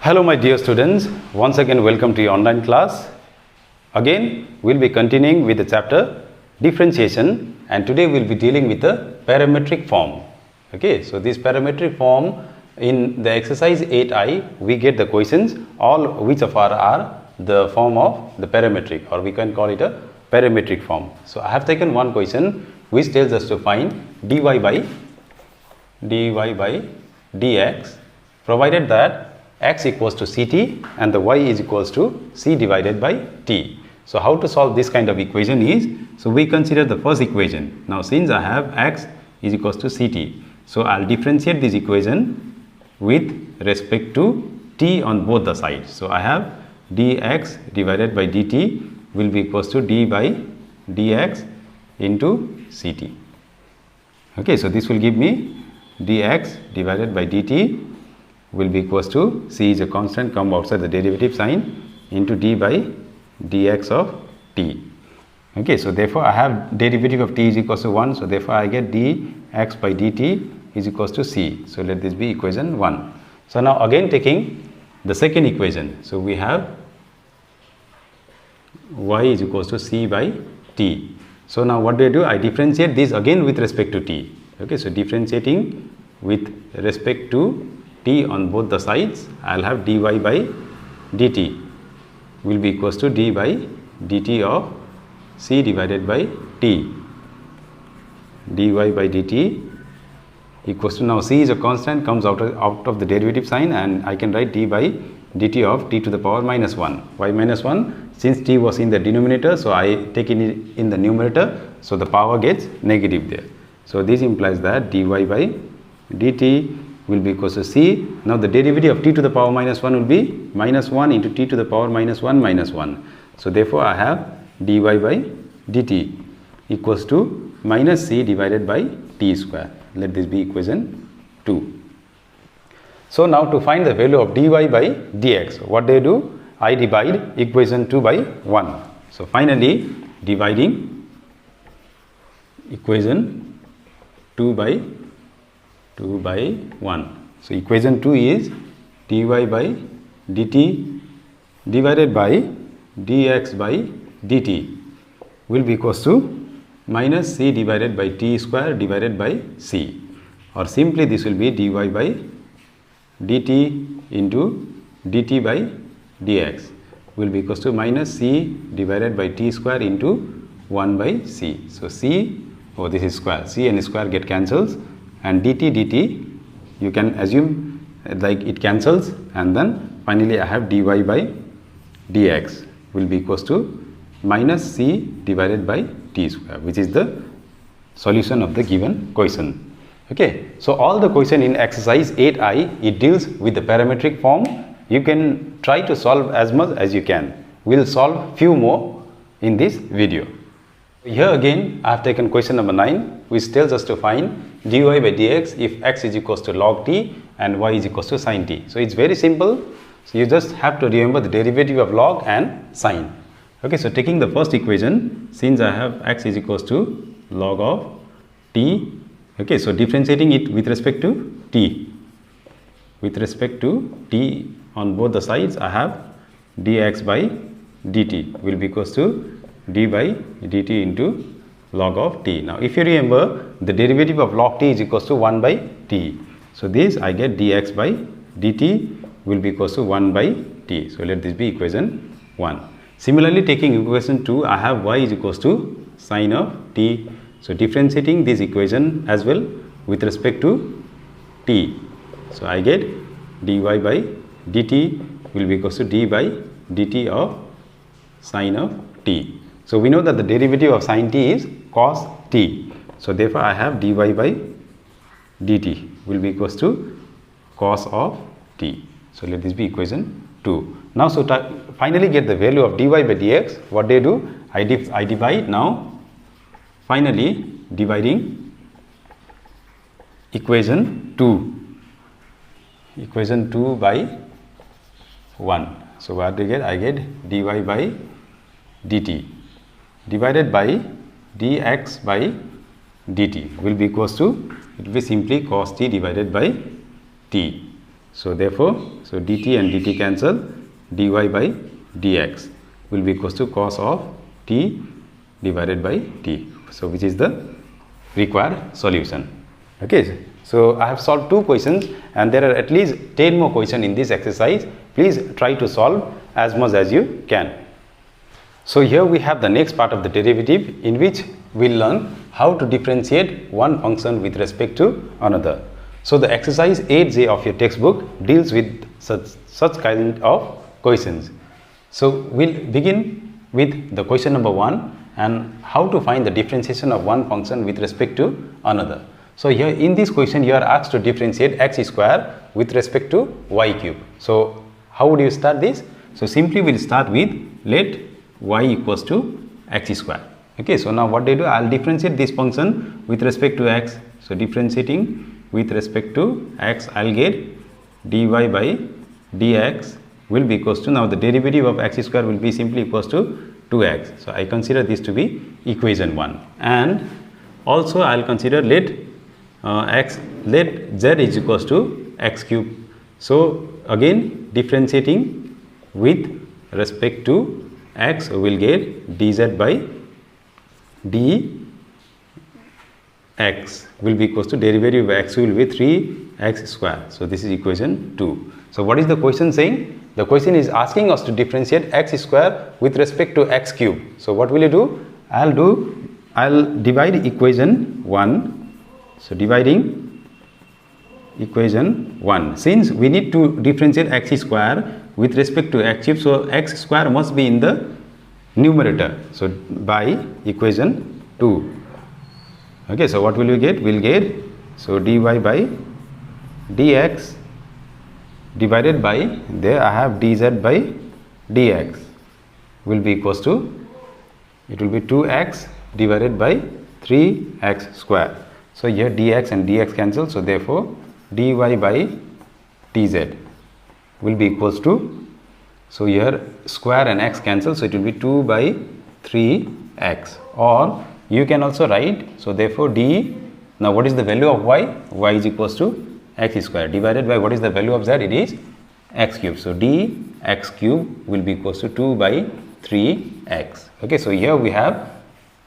Hello my dear students, once again welcome to your online class. Again we'll be continuing with the chapter differentiation, and today we'll be dealing with the parametric form. Okay, so this parametric form, in the exercise 8I we get the questions all which of are the form of the parametric, or we can call it a parametric form. So I have taken one question which tells us to find dy by dx provided that x equals to ct and the y is equals to c divided by t. So how to solve this kind of equation is, so we consider the first equation. Now since I have x is equals to ct, so I'll differentiate this equation with respect to t on both the sides. So I have dx divided by dt will be equals to d by dx into ct. Okay, so this will give me dx divided by dt will be equals to, c is a constant, come outside the derivative sign, into d by dx of t. Okay, so therefore I have derivative of t is equals to 1, so therefore I get dx by dt is equals to c. So let this be equation 1. So now again taking the second equation, so we have y is equals to c by t. So now what do? I differentiate this again with respect to t. Okay, so differentiating with respect to t on both the sides, I'll have dy by dt will be equals to d by dt of c divided by t. dy by dt equals to, now c is a constant, comes out of the derivative sign, and I can write d by dt of t to the power minus 1. Why minus 1? Since t was in the denominator, so I take it in the numerator, so the power gets negative there. So this implies that dy by dt will be equals to c. Now the derivative of t to the power minus 1 will be minus 1 into t to the power minus 1 minus 1. So therefore I have dy by dt equals to minus c divided by t square. Let this be equation 2. So now to find the value of dy by dx, what do? I divide equation 2 by 1. So finally dividing equation 2 by 1. So equation 2 is dy by dt divided by dx by dt will be equals to minus c divided by t square divided by c, or simply this will be dy by dt into dt by dx will be equals to minus c divided by t square into 1 by c. So c, this is square, c and square get cancels, and dt you can assume like it cancels, and then finally I have dy by dx will be equals to minus c divided by t square, which is the solution of the given question. Okay, so all the question in exercise 8I, it deals with the parametric form. You can try to solve as much as you can. We'll solve few more in this video. Here again I have taken question number 9, which tells us to find dy by dx if x is equals to log t and y is equals to sin t. So it's very simple. So you just have to remember the derivative of log and sin. Okay, so taking the first equation, since I have x is equals to log of t, okay, so differentiating it with respect to t. With respect to t on both the sides, I have dx by dt will be equals to d by dt into log of t. Now if you remember, the derivative of log t is equals to 1 by t. So this I get dx by dt will be equals to 1 by t. So let this be equation 1. Similarly, taking equation 2, I have y is equals to sine of t. So differentiating this equation as well with respect to t. So I get dy by dt will be equals to d by dt of sine of t. So we know that the derivative of sine t is cos t. So therefore I have dy by dt will be equals to cos of t. So let this be equation 2. Now so finally get the value of dy by dx. What do? I divide now. Finally dividing equation 2 by 1. So what do you get? I get dy by dt divided by dx by dt will be equals to, it will be simply cos t divided by t. So therefore, so dt and dt cancel, dy by dx will be equals to cos of t divided by t. So which is the required solution. Okay, so I have solved 2 questions and there are at least 10 more questions in this exercise. Please try to solve as much as you can. So here we have the next part of the derivative, in which we will learn how to differentiate one function with respect to another. So the exercise 8J of your textbook deals with such kind of questions. So we'll begin with the question number 1 and how to find the differentiation of one function with respect to another. So here in this question you are asked to differentiate x square with respect to y cube. So how would you start this? So simply we'll start with let y equals to x square. Okay, so now what they do, I'll differentiate this function with respect to x. So differentiating with respect to x, I'll get dy by dx will be equals to, now the derivative of x square will be simply equals to 2x. So I consider this to be equation 1, and also I'll consider let z is equals to x cube. So again differentiating with respect to x, we will get dz by dx will be equals to derivative of x will be 3x square. So this is equation 2. So what is the question saying? The question is asking us to differentiate x square with respect to x cube. So what will you do? I'll divide equation 1. So dividing equation 1, since we need to differentiate x square with respect to x cube, so x square must be in the numerator. So by equation 2. Okay, so what will we get? We'll get, so dy by dx divided by, there I have dz by dx will be equals to, it will be 2x divided by 3x square. So here dx and dx cancel, so therefore dy by dz will be equals to, so here square and x cancel, so it will be 2 by 3x, or you can also write, so therefore d, now what is the value of y? Y is equals to x square divided by what is the value of z? It is x cube. So dx cube will be equals to 2 by 3x. Okay, so here we have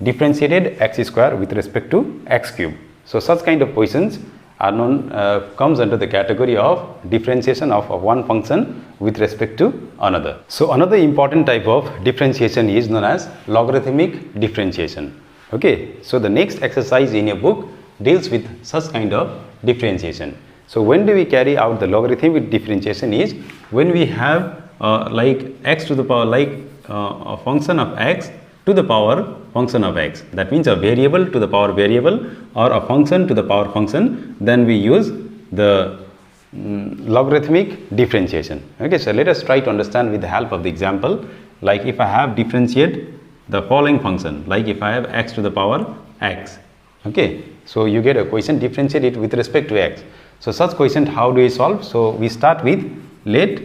differentiated x square with respect to x cube. So such kind of questions are known, comes under the category of differentiation of one function with respect to another. So another important type of differentiation is known as logarithmic differentiation. Okay, so the next exercise in your book deals with such kind of differentiation. So when do we carry out the logarithmic differentiation is when we have like x to the power, like a function of x to the power function of x, that means a variable to the power variable or a function to the power function, then we use the logarithmic differentiation. Okay, so let us try to understand with the help of the example. Like if I have differentiate the following function, like if I have x to the power x, okay, so you get a question, differentiate it with respect to x. So such question, how do we solve? So we start with let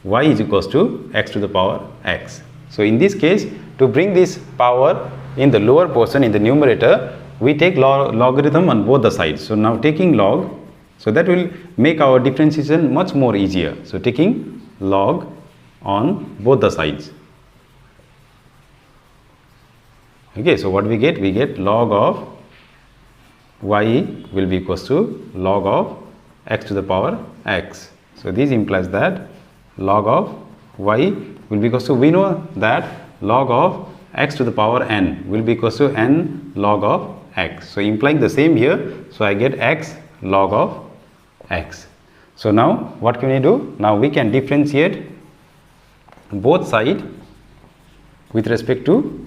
y is equals to x to the power x. So in this case, to bring this power in the lower portion in the numerator, we take logarithm on both the sides. So now taking log, so that will make our differentiation much more easier. So taking log on both the sides. Okay, so what we get? We get log of y will be equals to log of x to the power x. So this implies that log of y will be equals to, we know that log of x to the power n will be equals to n log of x. So implying the same here, so I get x log of x. So now what can we do? Now we can differentiate both sides with respect to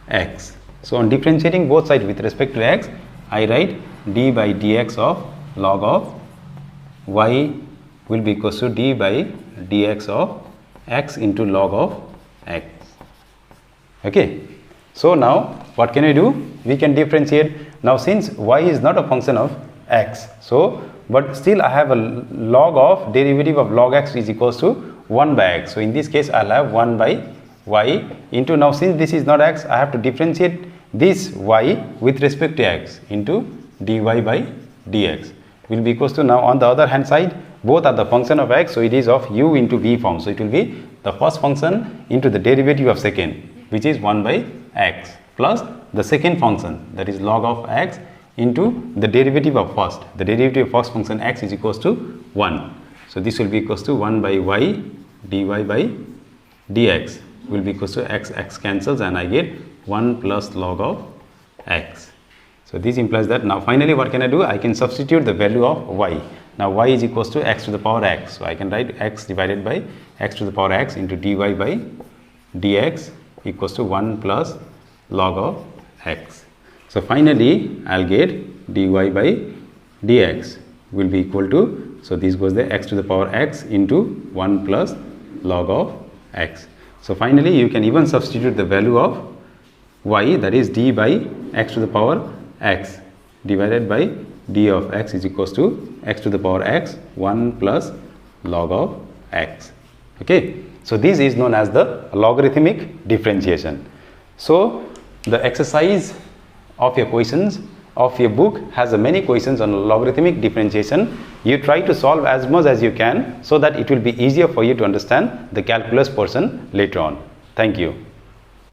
x. So on differentiating both sides with respect to x, I write d by dx of log of y will be equals to d by dx of x into log of x. Okay, so now what can we do? We can differentiate. Now since y is not a function of x, so but still I have a log of derivative of log x is equals to 1 by x. So in this case I'll have 1 by y into, now since this is not x, I have to differentiate this y with respect to x into dy by dx will be equals to, now on the other hand side both are the function of x, so it is of u into v form. So it will be the first function into the derivative of second, which is 1 by x, plus the second function, that is log of x, into the derivative of first. The derivative of first function x is equals to 1. So this will be equals to 1 by y dy by dx will be equals to x cancels, and I get 1 plus log of x. So this implies that now finally what can I do? I can substitute the value of y. Now y is equals to x to the power x. So I can write x divided by x to the power x into dy by dx equals to 1 plus log of x. So finally I'll get dy by dx will be equal to, so this goes the x to the power x into 1 plus log of x. So finally you can even substitute the value of y, that is d by x to the power x divided by d of x is equals to x to the power x 1 plus log of x. Okay, so this is known as the logarithmic differentiation. So the exercise of your questions of your book has many questions on logarithmic differentiation. You try to solve as much as you can so that it will be easier for you to understand the calculus portion later on. Thank you.